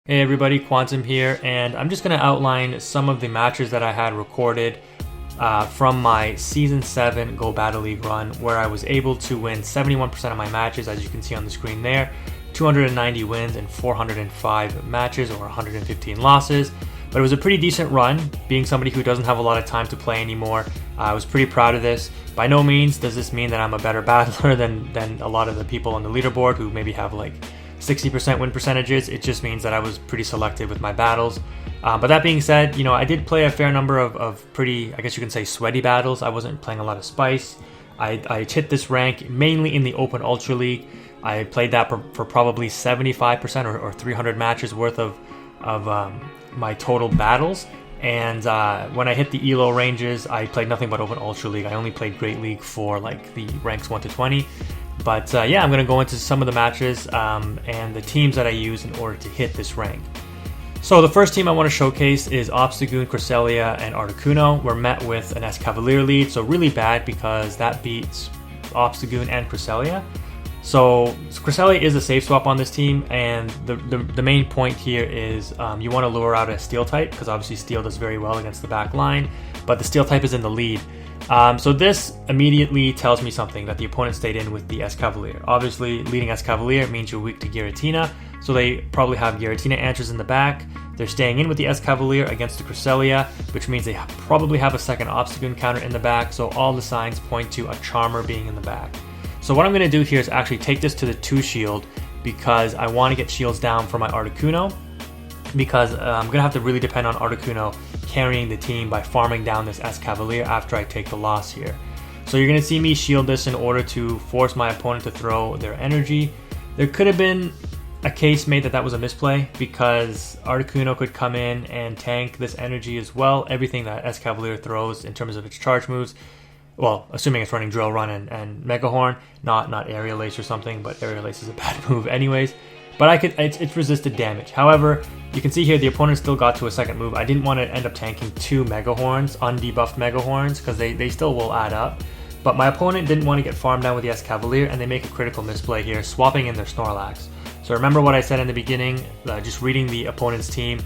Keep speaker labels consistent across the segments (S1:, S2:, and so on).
S1: Hey everybody, Quantum here, and I'm just going to outline some of the matches that I had recorded from my Season 7 Go Battle League run, where I was able to win 71% of my matches, as you can see on the screen there, 290 wins and 405 matches, or 115 losses. But it was a pretty decent run, being somebody who doesn't have a lot of time to play anymore. I was pretty proud of this. By no means does this mean that I'm a better battler than a lot of the people on the leaderboard who maybe have like 60% win percentages. It just means that I was pretty selective with my battles. But that being said, I did play a fair number of pretty, I guess you can say, sweaty battles. I wasn't playing a lot of spice. I hit this rank mainly in the Open Ultra League. I played that for probably 75% or 300 matches worth of my total battles. And when I hit the ELO ranges, I played nothing but Open Ultra League. I only played Great League for like the ranks 1 to 20. But yeah, I'm going to go into some of the matches and the teams that I use in order to hit this rank. So the first team I want to showcase is Obstagoon, Cresselia, and Articuno. We're met with an Escavalier lead, so really bad because that beats Obstagoon and Cresselia. So Cresselia is a safe swap on this team, and the main point here is you want to lure out a Steel type, because obviously Steel does very well against the back line, but the Steel type is in the lead. So this immediately tells me something, that the opponent stayed in with the Escavalier. Obviously, leading Escavalier means you're weak to Giratina, so they probably have Giratina answers in the back. They're staying in with the Escavalier against the Cresselia, which means they probably have a second Obstagoon counter in the back, so all the signs point to a Charmer being in the back. So what I'm going to do here is actually take this to the 2 shield, because I want to get shields down for my Articuno, because I'm going to have to really depend on Articuno carrying the team by farming down this Escavalier after I take the loss here. So you're going to see me shield this in order to force my opponent to throw their energy. There could have been a case made that was a misplay, because Articuno could come in and tank this energy as well. Everything that Escavalier throws in terms of its charge moves, well, assuming it's running Drill Run and Mega Horn, not Aerial Ace or something, but Aerial Ace is a bad move anyways. But it's resisted damage. However, you can see here the opponent still got to a second move. I didn't want to end up tanking 2 Mega Horns, undebuffed Mega Horns, because they still will add up. But my opponent didn't want to get farmed down with the Escavalier, and they make a critical misplay here, swapping in their Snorlax. So remember what I said in the beginning, just reading the opponent's team.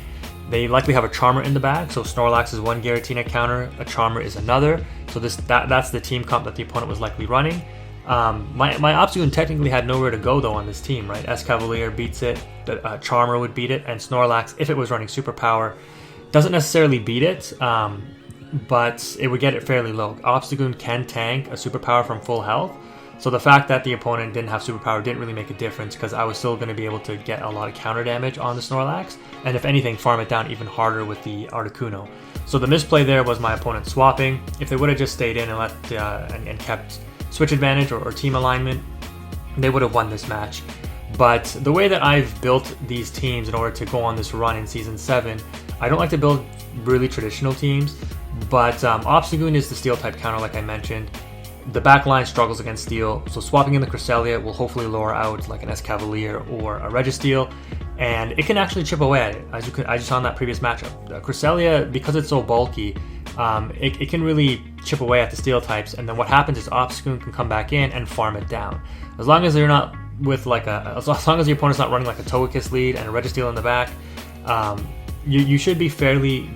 S1: They likely have a Charmer in the back, so Snorlax is one Giratina counter, a Charmer is another. So that's the team comp that the opponent was likely running. My Obstagoon technically had nowhere to go though on this team, right? Escavalier beats it, the Charmer would beat it, and Snorlax, if it was running Superpower, doesn't necessarily beat it, but it would get it fairly low. Obstagoon can tank a Superpower from full health, so the fact that the opponent didn't have Superpower didn't really make a difference, because I was still going to be able to get a lot of counter damage on the Snorlax, and if anything, farm it down even harder with the Articuno. So the misplay there was my opponent swapping. If they would have just stayed in and and kept switch advantage or team alignment, they would have won this match. But the way that I've built these teams in order to go on this run in Season 7, I don't like to build really traditional teams, but Obstagoon is the Steel type counter like I mentioned. The back line struggles against Steel, so swapping in the Cresselia will hopefully lure out like an Escavalier or a Registeel, and it can actually chip away at it, as I just saw in that previous matchup. The Cresselia, because it's so bulky, it can really chip away at the Steel types, and then what happens is Obstagoon can come back in and farm it down. As long as they're not with like as long as the opponent's not running like a Togekiss lead and a Registeel in the back, you should be fairly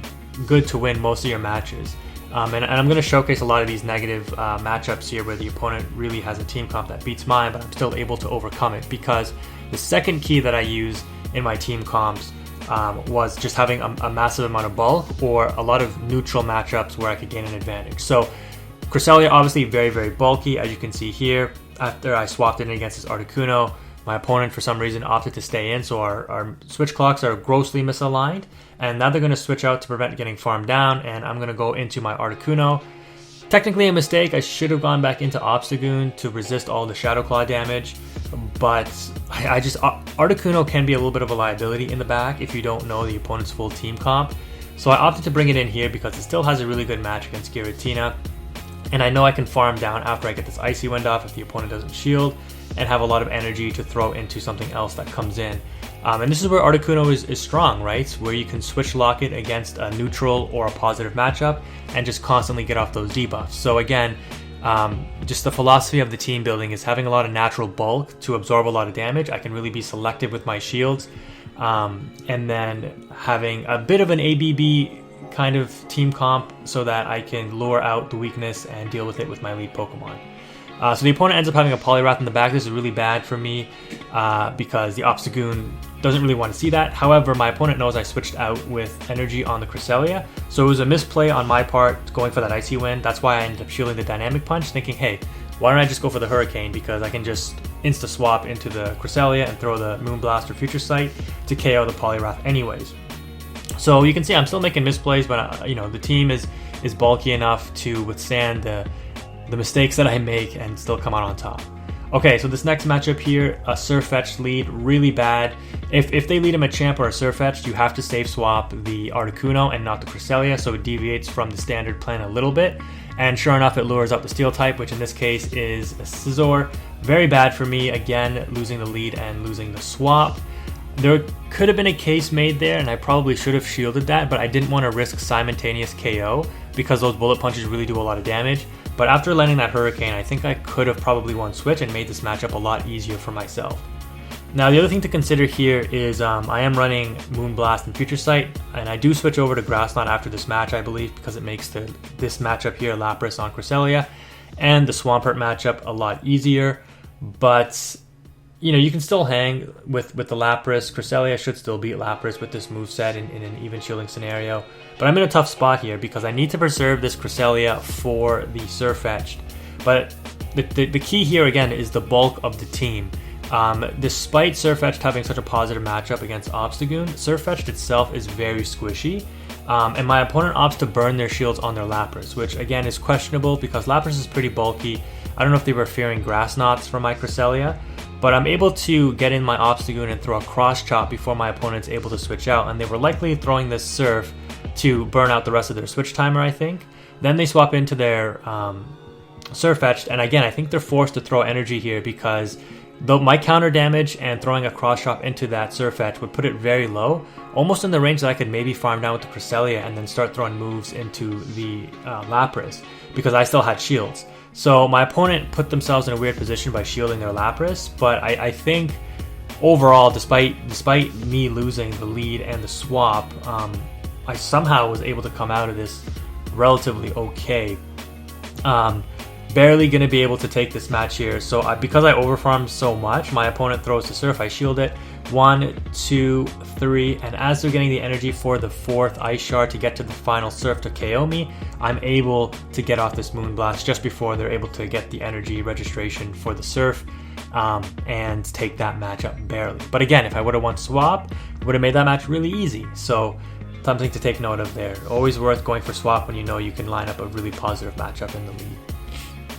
S1: good to win most of your matches. And I'm going to showcase a lot of these negative matchups here where the opponent really has a team comp that beats mine, but I'm still able to overcome it, because the second key that I use in my team comps was just having a massive amount of bulk or a lot of neutral matchups where I could gain an advantage. So Cresselia obviously very, very bulky, as you can see here. After I swapped it in against this Articuno, my opponent for some reason opted to stay in, so our switch clocks are grossly misaligned, and now they're going to switch out to prevent getting farmed down, and I'm going to go into my Articuno. Technically a mistake, I should have gone back into Obstagoon to resist all the Shadow Claw damage, but Articuno can be a little bit of a liability in the back if you don't know the opponent's full team comp. So I opted to bring it in here because it still has a really good match against Giratina, and I know I can farm down after I get this Icy Wind off if the opponent doesn't shield, and have a lot of energy to throw into something else that comes in. And this is where Articuno is strong, right? Where you can switch lock it against a neutral or a positive matchup and just constantly get off those debuffs. So again, Just the philosophy of the team building is having a lot of natural bulk to absorb a lot of damage. I can really be selective with my shields, and then having a bit of an ABB kind of team comp so that I can lure out the weakness and deal with it with my lead Pokemon. So the opponent ends up having a Poliwrath in the back. This is really bad for me because the Obstagoon doesn't really want to see that. However, my opponent knows I switched out with energy on the Cresselia, so it was a misplay on my part going for that Icy Wind. That's why I ended up shielding the Dynamic Punch, thinking, hey, why don't I just go for the Hurricane, because I can just insta-swap into the Cresselia and throw the Moonblast or Future Sight to KO the Poliwrath anyways. So you can see I'm still making misplays, but the team is bulky enough to withstand the mistakes that I make and still come out on top. Okay, so this next matchup here, a Surfetched lead, really bad. If they lead a Machamp or a Surfetched, you have to save swap the Articuno and not the Cresselia, so it deviates from the standard plan a little bit. And sure enough, it lures out the Steel type, which in this case is a Scizor. Very bad for me, again, losing the lead and losing the swap. There could have been a case made there, and I probably should have shielded that, but I didn't want to risk simultaneous KO because those bullet punches really do a lot of damage. But after landing that Hurricane, I think I could have probably won Switch and made this matchup a lot easier for myself. Now, the other thing to consider here is I am running Moonblast and Future Sight, and I do switch over to Grass Knot after this match, I believe, because it makes this matchup here, Lapras on Cresselia, and the Swampert matchup a lot easier. But you can still hang with the Lapras. Cresselia should still beat Lapras with this moveset in an even shielding scenario. But I'm in a tough spot here because I need to preserve this Cresselia for the Surfetched. But the key here, again, is the bulk of the team. Despite Surfetched having such a positive matchup against Obstagoon, Surfetched itself is very squishy. And my opponent opts to burn their shields on their Lapras, which again is questionable because Lapras is pretty bulky. I don't know if they were fearing Grass Knots from my Cresselia, but I'm able to get in my Obstagoon and throw a Cross Chop before my opponent's able to switch out, and they were likely throwing this Surf to burn out the rest of their switch timer, I think. Then they swap into their Surfetched, and again, I think they're forced to throw energy here because my counter damage and throwing a Cross Chop into that Surfetched would put it very low, almost in the range that I could maybe farm down with the Cresselia and then start throwing moves into the Lapras because I still had shields. So my opponent put themselves in a weird position by shielding their Lapras, but I think overall, despite me losing the lead and the swap, I somehow was able to come out of this relatively okay. Barely going to be able to take this match here. So because I overfarmed so much, my opponent throws the Surf, I shield it. 1, 2, 3, and as they're getting the energy for the 4th Ice Shard to get to the final Surf to KO me, I'm able to get off this Moonblast just before they're able to get the energy registration for the Surf and take that matchup barely. But again, if I would have won swap, it would have made that match really easy. So something to take note of there. Always worth going for swap when you know you can line up a really positive matchup in the lead.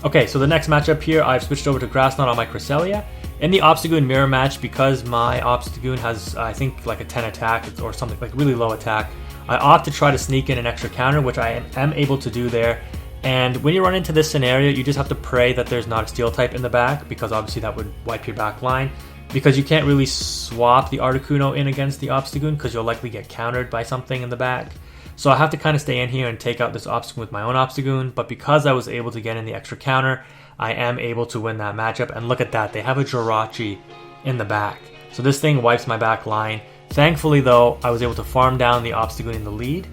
S1: Okay, so the next matchup here, I've switched over to Grass Knot on my Cresselia. In the Obstagoon mirror match, because my Obstagoon has, I think, like a 10 attack or something, like really low attack, I opt to try to sneak in an extra counter, which I am able to do there. And when you run into this scenario, you just have to pray that there's not a Steel type in the back, because obviously that would wipe your back line. Because you can't really swap the Articuno in against the Obstagoon, because you'll likely get countered by something in the back. So I have to kind of stay in here and take out this Obstagoon with my own Obstagoon, but because I was able to get in the extra counter, I am able to win that matchup. And look at that, they have a Jirachi in the back. So this thing wipes my back line. Thankfully though, I was able to farm down the Obstagoon in the lead,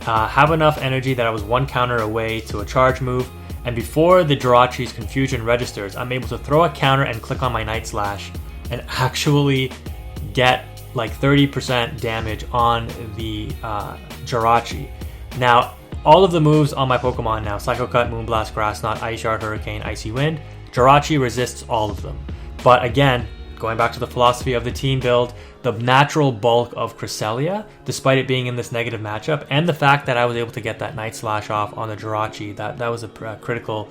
S1: have enough energy that I was one counter away to a charge move, and before the Jirachi's Confusion registers, I'm able to throw a counter and click on my Night Slash and actually get like 30% damage on the Jirachi. Now, all of the moves on my Pokemon now, Psycho Cut, Moonblast, Grass Knot, Ice Shard, Hurricane, Icy Wind, Jirachi resists all of them. But again, going back to the philosophy of the team build, the natural bulk of Cresselia, despite it being in this negative matchup, and the fact that I was able to get that Night Slash off on the Jirachi, that was a critical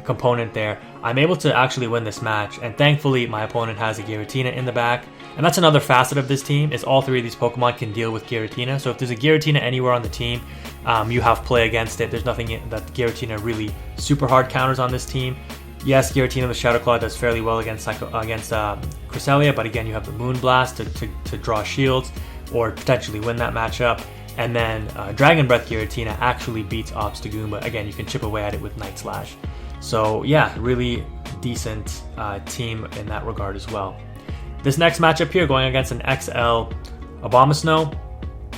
S1: component there. I'm able to actually win this match, and thankfully my opponent has a Giratina in the back. And that's another facet of this team, is all three of these Pokemon can deal with Giratina. So if there's a Giratina anywhere on the team, you have play against it. There's nothing that Giratina really super hard counters on this team. Yes, Giratina with Shadow Claw does fairly well against Cresselia, but again, you have the Moonblast to draw shields or potentially win that matchup. And then Dragon Breath Giratina actually beats Obstagoon, but again, you can chip away at it with Night Slash. So yeah, really decent team in that regard as well. This next matchup here, going against an XL Abomasnow.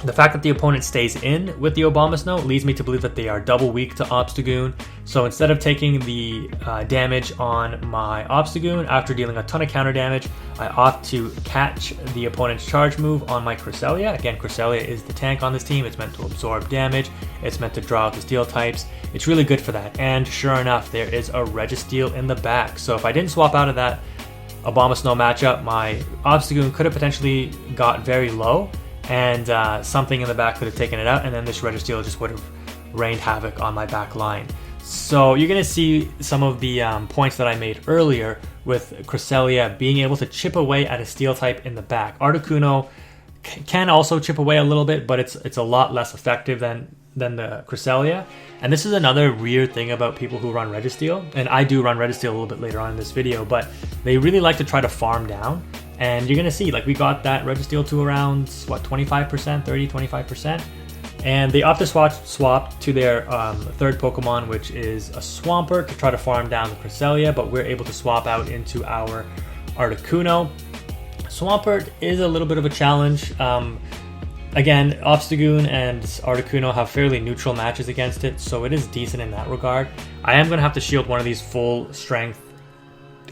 S1: The fact that the opponent stays in with the Abomasnow leads me to believe that they are double weak to Obstagoon. So instead of taking the damage on my Obstagoon after dealing a ton of counter damage, I opt to catch the opponent's charge move on my Cresselia. Again, Cresselia is the tank on this team. It's meant to absorb damage. It's meant to draw out the steel types. It's really good for that. And sure enough, there is a Registeel in the back. So if I didn't swap out of that Abomasnow matchup, my Obstagoon could have potentially got very low, and something in the back could have taken it out, and then this Registeel just would have rained havoc on my back line. So you're going to see some of the points that I made earlier with Cresselia being able to chip away at a steel type in the back. Articuno can also chip away a little bit, but it's a lot less effective than the Cresselia. And this is another weird thing about people who run Registeel, and I do run Registeel a little bit later on in this video, but they really like to try to farm down. And you're going to see, like, we got that Registeel to around, what, 25%, 30, 25%. And they opt to swap to their third Pokemon, which is a Swampert, to try to farm down the Cresselia, but we're able to swap out into our Articuno. Swampert is a little bit of a challenge. Again, Obstagoon and Articuno have fairly neutral matches against it, so it is decent in that regard. I am going to have to shield one of these full strength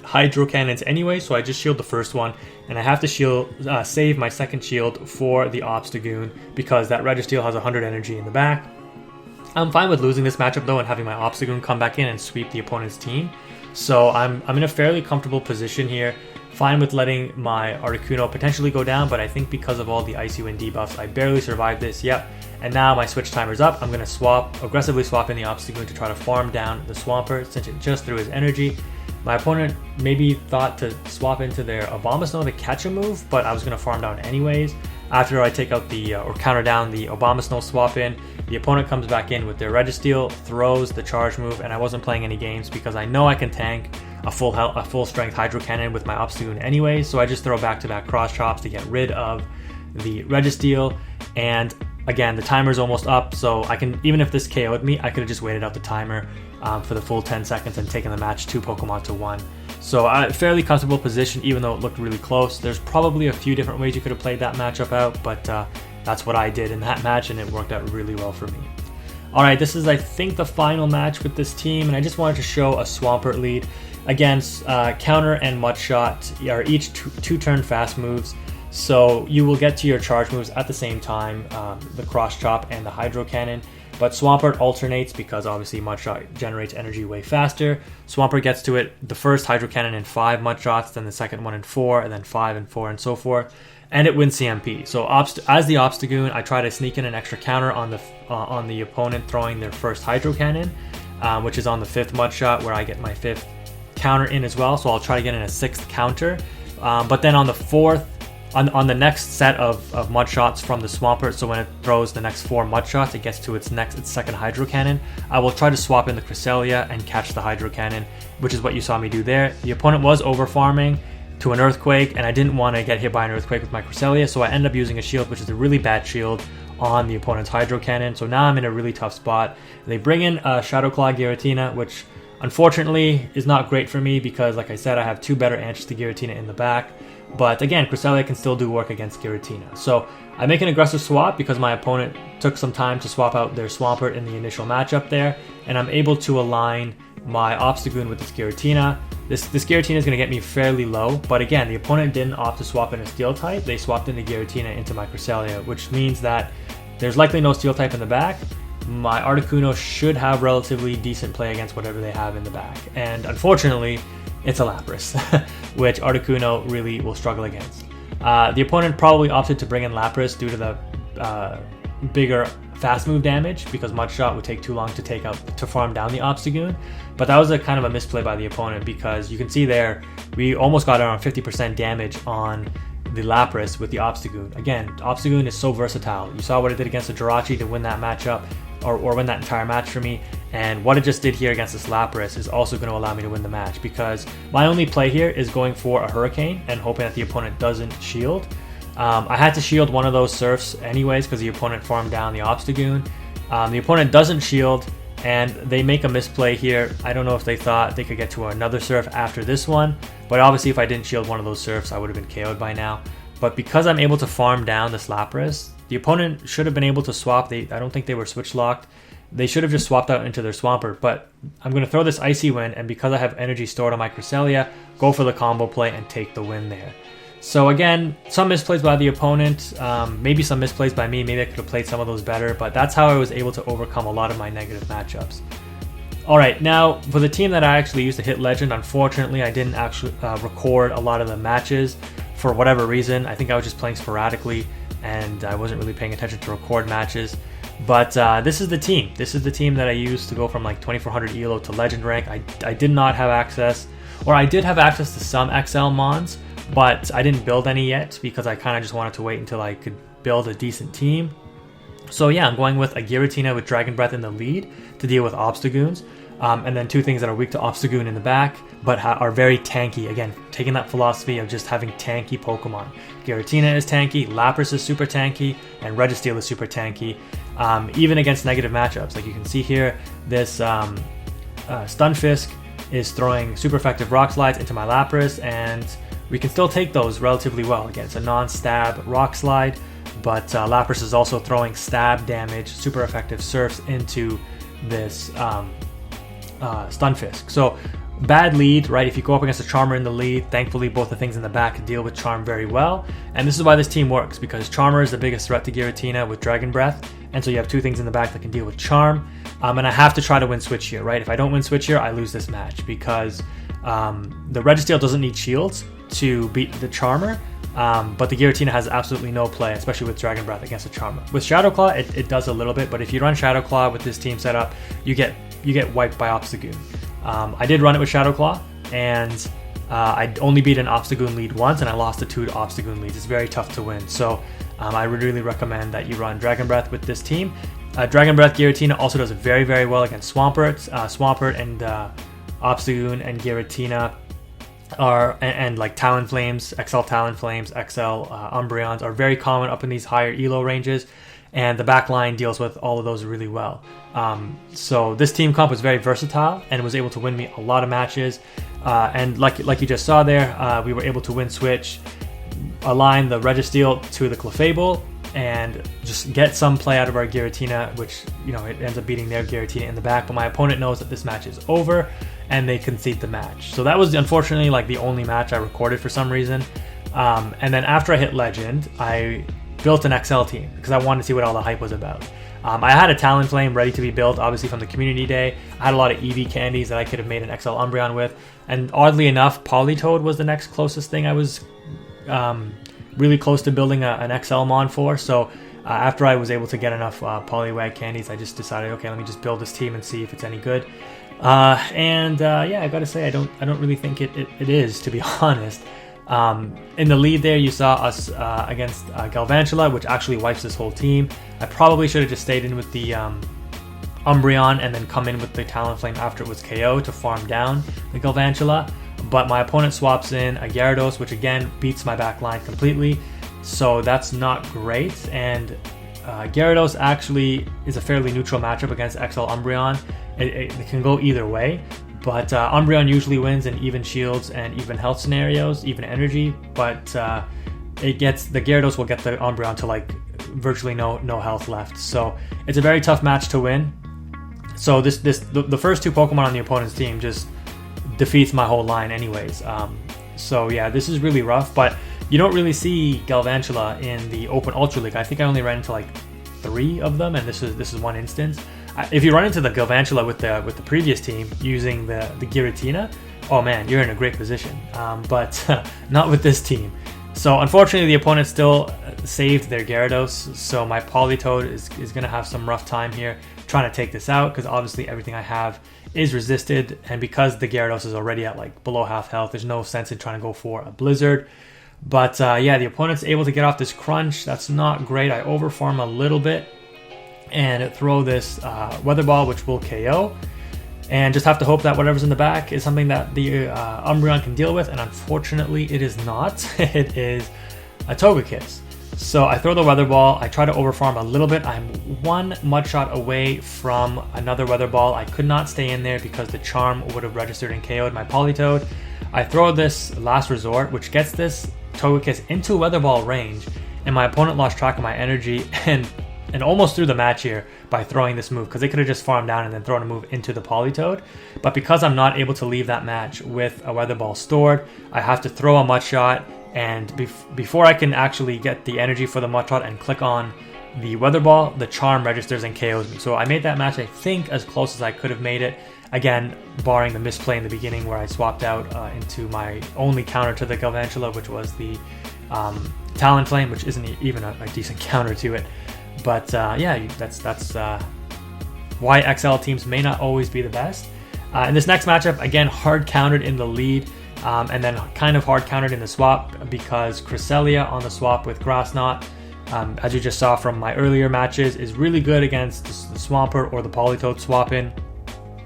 S1: Hydro Cannons anyway, so I just shield the first one, and I have to save my second shield for the Obstagoon because that Registeel has 100 energy in the back. I'm fine with losing this matchup though and having my Obstagoon come back in and sweep the opponent's team. So I'm in a fairly comfortable position here. Fine with letting my Articuno potentially go down, but I think because of all the Icy Wind debuffs, I barely survived this. Yep. And now my switch timer's up. I'm going to aggressively swap in the Obstagoon to try to farm down the Swampert since it just threw his energy. My opponent maybe thought to swap into their Abomasnow to catch a move, but I was going to farm down anyways. After I take out or counter down the Abomasnow swap in, the opponent comes back in with their Registeel, throws the charge move, and I wasn't playing any games because I know I can tank a full strength Hydro Cannon with my Obstagoon anyway, so I just throw back-to-back cross chops to get rid of the Registeel. And again, the timer's almost up, so I can, even if this KO'd me, I could have just waited out the timer for the full 10 seconds and taken the match 2 Pokemon to 1. So fairly comfortable position, even though it looked really close. There's probably a few different ways you could have played that matchup out, but that's what I did in that match, and it worked out really well for me. Alright, this is, I think, the final match with this team, and I just wanted to show a Swampert lead. Again, Counter and Mudshot are each two turn fast moves, so you will get to your charge moves at the same time, the Cross Chop and the Hydro Cannon. But Swampert alternates because obviously Mudshot generates energy way faster. Swampert gets to it, the first Hydro Cannon in 5 Mudshots, then the second one in 4, and then 5 and 4, and so forth. And it wins CMP. So as the Obstagoon, I try to sneak in an extra counter on the opponent throwing their first Hydro Cannon, which is on the 5th Mudshot, where I get my 5th counter in as well. So I'll try to get in a 6th counter. But then on the 4th, on the next set of Mudshots from the Swampert, so when it throws the next 4 Mudshots, it gets to its second Hydro Cannon, I will try to swap in the Cresselia and catch the Hydro Cannon, which is what you saw me do there. The opponent was over farming to an Earthquake, and I didn't want to get hit by an Earthquake with my Cresselia, so I ended up using a shield, which is a really bad shield, on the opponent's Hydro Cannon. So now I'm in a really tough spot. They bring in Shadow Claw Giratina, which unfortunately is not great for me because, like I said, I have 2 better answers to Giratina in the back. But again, Cresselia can still do work against Giratina. So I make an aggressive swap because my opponent took some time to swap out their Swampert in the initial matchup there, and I'm able to align my Obstagoon with this Giratina. This Giratina is going to get me fairly low, but again, the opponent didn't opt to swap in a Steel type. They swapped in the Giratina into my Cresselia, which means that there's likely no Steel type in the back. My Articuno should have relatively decent play against whatever they have in the back. And unfortunately, it's a Lapras, which Articuno really will struggle against. The opponent probably opted to bring in Lapras due to the bigger fast move damage, because Mudshot would take too long to farm down the Obstagoon. But that was a kind of a misplay by the opponent, because you can see there we almost got around 50% damage on the Lapras with the Obstagoon. Again, Obstagoon is so versatile. You saw what it did against the Jirachi to win that matchup, or win that entire match for me, and what it just did here against this Lapras is also going to allow me to win the match, because my only play here is going for a Hurricane and hoping that the opponent doesn't shield. I had to shield one of those Surfs anyways because the opponent farmed down the Obstagoon. The opponent doesn't shield, and they make a misplay here. I don't know if they thought they could get to another Surf after this one, but obviously if I didn't shield one of those Surfs, I would have been KO'd by now. But because I'm able to farm down this Lapras, the opponent should have been able to swap. I don't think they were switch locked. They should have just swapped out into their Swampert, but I'm going to throw this Icy Wind, and because I have energy stored on my Cresselia, go for the combo play and take the win there. So again, some misplays by the opponent, maybe some misplays by me. Maybe I could have played some of those better, but that's how I was able to overcome a lot of my negative matchups. Alright, now for the team that I actually used to hit Legend, unfortunately I didn't actually record a lot of the matches for whatever reason. I think I was just playing sporadically and I wasn't really paying attention to record matches. But this is the team. This is the team that I used to go from like 2400 ELO to Legend rank. I did not have access, or I did have access to some XL mons, but I didn't build any yet because I kind of just wanted to wait until I could build a decent team. So yeah, I'm going with a Giratina with Dragon Breath in the lead to deal with Obstagoons. And then two things that are weak to Obstagoon in the back, but are very tanky. Again, taking that philosophy of just having tanky Pokemon. Giratina is tanky, Lapras is super tanky, and Registeel is super tanky. Even against negative matchups. Like you can see here, this Stunfisk is throwing super effective Rock Slides into my Lapras, and we can still take those relatively well. Again, it's a non-stab Rock Slide, but Lapras is also throwing stab damage, super effective Surfs into this Stunfisk. So bad lead, right? If you go up against a Charmer in the lead, thankfully both the things in the back deal with Charm very well. And this is why this team works, because Charmer is the biggest threat to Giratina with Dragon Breath. And so you have two things in the back that can deal with Charm. And I have to try to win Switch here, right? If I don't win Switch here, I lose this match because the Registeel doesn't need shields to beat the Charmer. But the Giratina has absolutely no play, especially with Dragon Breath against a Charmer. With Shadow Claw, it does a little bit, but if you run Shadow Claw with this team setup, you get wiped by Obstagoon. I did run it with Shadow Claw, and I only beat an Obstagoon lead once, and I lost the 2 Obstagoon leads. It's very tough to win, so I would really recommend that you run Dragon Breath with this team. Dragon Breath Giratina also does very, very well against Swampert. Swampert and Obstagoon and Giratina are, and like Talonflames, XL Talonflames, XL Umbreons are very common up in these higher ELO ranges, and the back line deals with all of those really well. So this team comp was very versatile and was able to win me a lot of matches. And like you just saw there, we were able to win Switch, align the Registeel to the Clefable, and just get some play out of our Giratina, which, you know, it ends up beating their Giratina in the back. But my opponent knows that this match is over, and they concede the match. So that was unfortunately like the only match I recorded for some reason. And then after I hit Legend, I built an XL team because I wanted to see what all the hype was about. I had a Talonflame ready to be built, obviously from the community day. I had a lot of EV candies that I could have made an XL Umbreon with, and oddly enough, Politoed was the next closest thing I was really close to building an XL Mon for. So after I was able to get enough Poliwag candies, I just decided, okay, let me just build this team and see if it's any good. Yeah, I gotta say, I don't really think it is, to be honest. In the lead there, you saw us against Galvantula, which actually wipes this whole team. I probably should have just stayed in with the Umbreon and then come in with the Talonflame after it was KO to farm down the Galvantula. But my opponent swaps in a Gyarados, which again beats my back line completely. So that's not great. And Gyarados actually is a fairly neutral matchup against XL Umbreon. It can go either way. But Umbreon usually wins in even shields and even health scenarios, even energy. But the Gyarados will get the Umbreon to like virtually no health left. So it's a very tough match to win. So the first 2 Pokemon on the opponent's team just defeats my whole line anyways. So yeah, this is really rough. But you don't really see Galvantula in the Open Ultra League. I think I only ran into like 3 of them, and this is one instance. If you run into the Galvantula with the previous team using the Giratina, oh man, you're in a great position. But not with this team. So unfortunately, the opponent still saved their Gyarados. So my Politoed is going to have some rough time here trying to take this out, because obviously everything I have is resisted, and because the Gyarados is already at like below half health, there's no sense in trying to go for a Blizzard. But yeah, the opponent's able to get off this crunch. That's not great. I overfarm a little bit and throw this Weather Ball, which will KO, and just have to hope that whatever's in the back is something that the Umbreon can deal with, and unfortunately it is not. It is a Togekiss. So I throw the Weather Ball, I try to overfarm a little bit. I'm one mud shot away from another Weather Ball. I could not stay in there because the Charm would have registered and KO'd my Politoed. I throw this Last Resort, which gets this Togekiss into Weather Ball range, and my opponent lost track of my energy and almost threw the match here by throwing this move, because they could have just farmed down and then thrown a move into the Politoed. But because I'm not able to leave that match with a Weather Ball stored, I have to throw a mud shot. And before I can actually get the energy for the mud shot and click on the Weather Ball, the Charm registers and KOs me. So I made that match, I think, as close as I could have made it. Again, barring the misplay in the beginning where I swapped out into my only counter to the Galvantula, which was the Talonflame, which isn't even a decent counter to it. But yeah, that's why XL teams may not always be the best. In this next matchup, again, hard countered in the lead. And then kind of hard countered in the swap because Cresselia on the swap with Grass Knot, as you just saw from my earlier matches, is really good against the Swampert or the Politoed swap in.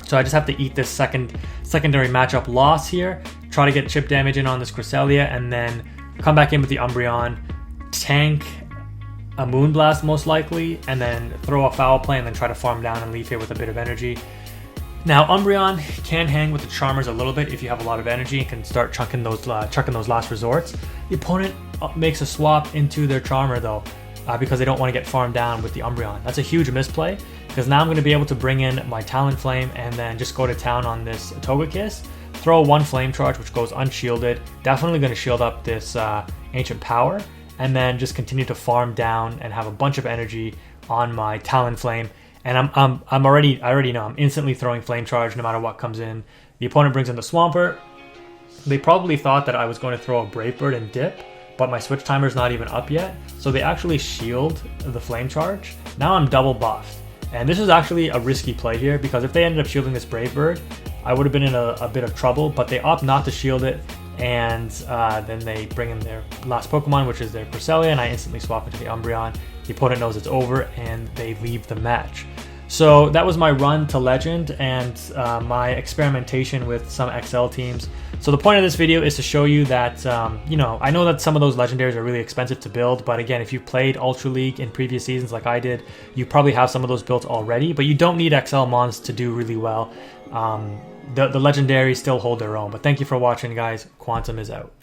S1: So I just have to eat this secondary matchup loss here, try to get chip damage in on this Cresselia, and then come back in with the Umbreon, tank a Moonblast most likely, and then throw a Foul Play and then try to farm down and leave here with a bit of energy. Now, Umbreon can hang with the Charmers a little bit if you have a lot of energy and can start chucking those Last Resorts. The opponent makes a swap into their Charmer, though, because they don't want to get farmed down with the Umbreon. That's a huge misplay, because now I'm going to be able to bring in my Talonflame and then just go to town on this Togekiss, throw one Flame Charge, which goes unshielded, definitely going to shield up this Ancient Power, and then just continue to farm down and have a bunch of energy on my Talonflame. And I already know I'm instantly throwing Flame Charge no matter what comes in. The opponent brings in the Swampert. They probably thought that I was going to throw a Brave Bird and dip, but my switch timer's not even up yet. So they actually shield the Flame Charge. Now I'm double buffed. And this is actually a risky play here, because if they ended up shielding this Brave Bird, I would have been in a bit of trouble, but they opt not to shield it. And then they bring in their last Pokemon, which is their Cresselia, and I instantly swap into the Umbreon. The opponent knows it's over, and they leave the match. So that was my run to Legend and my experimentation with some XL teams. So the point of this video is to show you that, I know that some of those Legendaries are really expensive to build, but again, if you played Ultra League in previous seasons like I did, you probably have some of those built already, but you don't need XL Mons to do really well. The Legendaries still hold their own. But thank you for watching, guys. Quantum is out.